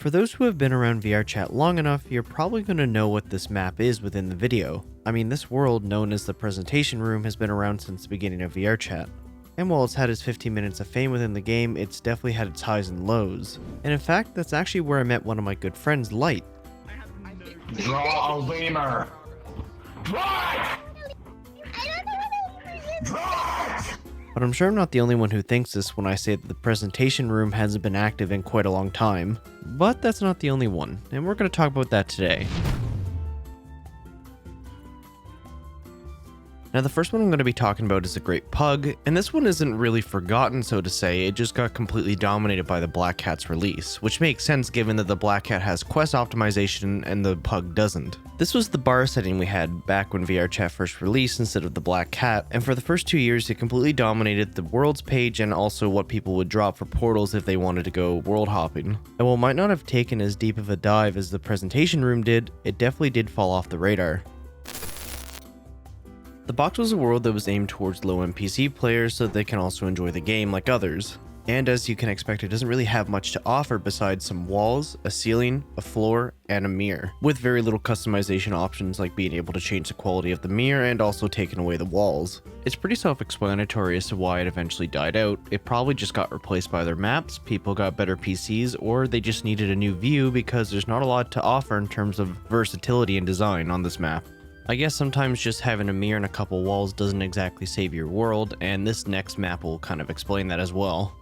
For those who have been around VRChat long enough, you're probably going to know what this map is within the video. I mean, this world, known as the presentation room, has been around since the beginning of VRChat. And while it's had its 15 minutes of fame within the game, it's definitely had its highs and lows. And in fact, that's actually where I met one of my good friends, Light. Draw a lemur! Draw it! But I'm sure I'm not the only one who thinks this when I say that the presentation room hasn't been active in quite a long time. But that's not the only one, and we're going to talk about that today. Now the first one I'm going to be talking about is the Great Pug, and this one isn't really forgotten, so to say. It just got completely dominated by the Black Cat's release, which makes sense given that the Black Cat has quest optimization and the Pug doesn't. This was the bar setting we had back when VRChat first released instead of the Black Cat, and for the first 2 years it completely dominated the worlds page and also what people would drop for portals if they wanted to go world hopping. And while it might not have taken as deep of a dive as the presentation room did, it definitely did fall off the radar. The box was a world that was aimed towards low-end PC players so they can also enjoy the game like others. And as you can expect, it doesn't really have much to offer besides some walls, a ceiling, a floor, and a mirror, with very little customization options like being able to change the quality of the mirror and also taking away the walls. It's pretty self-explanatory as to why it eventually died out. It probably just got replaced by other maps, people got better PCs, or they just needed a new view because there's not a lot to offer in terms of versatility and design on this map. I guess sometimes just having a mirror and a couple walls doesn't exactly save your world, and this next map will kind of explain that as well.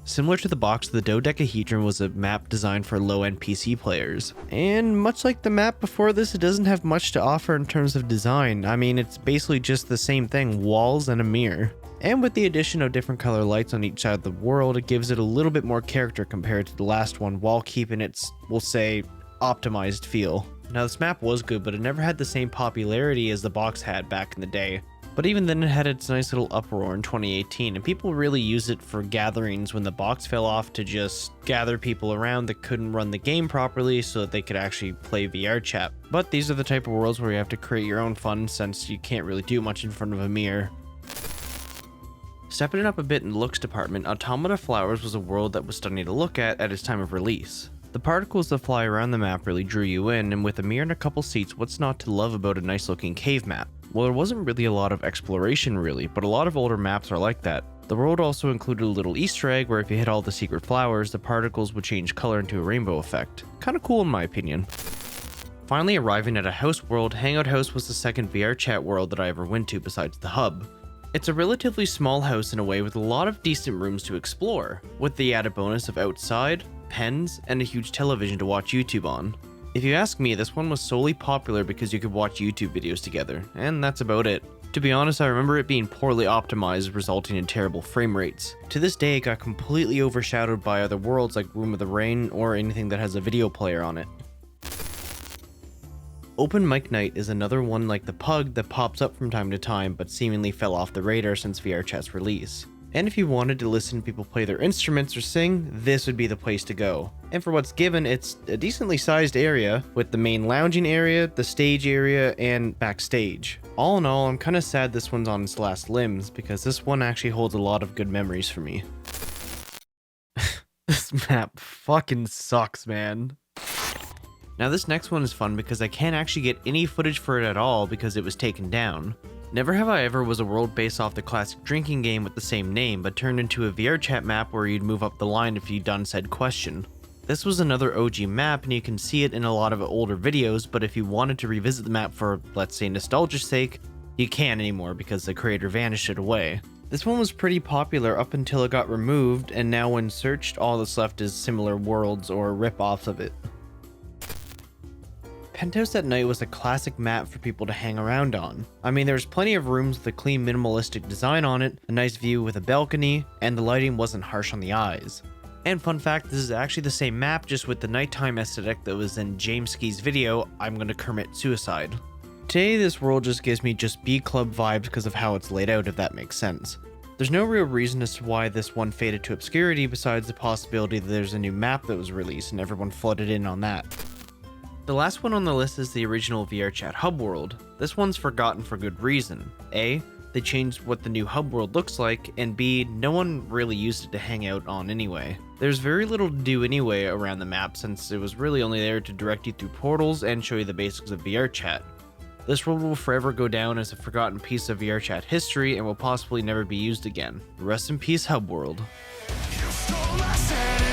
Similar to the box, the Dodecahedron was a map designed for low-end PC players. And much like the map before this, it doesn't have much to offer in terms of design. I mean, it's basically just the same thing, walls and a mirror. And with the addition of different color lights on each side of the world, it gives it a little bit more character compared to the last one while keeping its, we'll say, optimized feel. Now this map was good, but it never had the same popularity as the box had back in the day. But even then it had its nice little uproar in 2018, and people really used it for gatherings when the box fell off to just gather people around that couldn't run the game properly so that they could actually play VRChat. But these are the type of worlds where you have to create your own fun since you can't really do much in front of a mirror. Stepping it up a bit in the looks department, Automata Flowers was a world that was stunning to look at its time of release. The particles that fly around the map really drew you in, and with a mirror and a couple seats, what's not to love about a nice looking cave map? Well, there wasn't really a lot of exploration really, but a lot of older maps are like that. The world also included a little Easter egg where if you hit all the secret flowers, the particles would change color into a rainbow effect. Kinda cool in my opinion. Finally arriving at a house world, Hangout House was the second VRChat world that I ever went to besides the hub. It's a relatively small house in a way with a lot of decent rooms to explore, with the added bonus of outside, pens, and a huge television to watch YouTube on. If you ask me, this one was solely popular because you could watch YouTube videos together, and that's about it. To be honest, I remember it being poorly optimized, resulting in terrible frame rates. To this day, it got completely overshadowed by other worlds like Room of the Rain or anything that has a video player on it. Open Mic Night is another one like the Pug that pops up from time to time but seemingly fell off the radar since VRChat's release. And if you wanted to listen to people play their instruments or sing, this would be the place to go. And for what's given, it's a decently sized area with the main lounging area, the stage area, and backstage. All in all, I'm kinda sad this one's on its last limbs because this one actually holds a lot of good memories for me. This map fucking sucks, man. Now this next one is fun because I can't actually get any footage for it at all because it was taken down. Never Have I Ever was a world based off the classic drinking game with the same name, but turned into a VRChat map where you'd move up the line if you'd done said question. This was another OG map and you can see it in a lot of older videos, but if you wanted to revisit the map for, let's say, nostalgia's sake, you can't anymore because the creator vanished it away. This one was pretty popular up until it got removed, and now when searched, all that's left is similar worlds or rip-offs of it. Pentose at night was a classic map for people to hang around on. I mean, there's plenty of rooms with a clean minimalistic design on it, a nice view with a balcony, and the lighting wasn't harsh on the eyes. And fun fact, this is actually the same map just with the nighttime aesthetic that was in Jameski's video, I'm Gonna Commit Suicide. Today this world just gives me just B-Club vibes because of how it's laid out, if that makes sense. There's no real reason as to why this one faded to obscurity besides the possibility that there's a new map that was released and everyone flooded in on that. The last one on the list is the original VRChat hub world. This one's forgotten for good reason. A, they changed what the new hub world looks like, and B, no one really used it to hang out on anyway. There's very little to do anyway around the map since it was really only there to direct you through portals and show you the basics of VRChat. This world will forever go down as a forgotten piece of VRChat history and will possibly never be used again. Rest in peace, Hub World. You stole my sanity.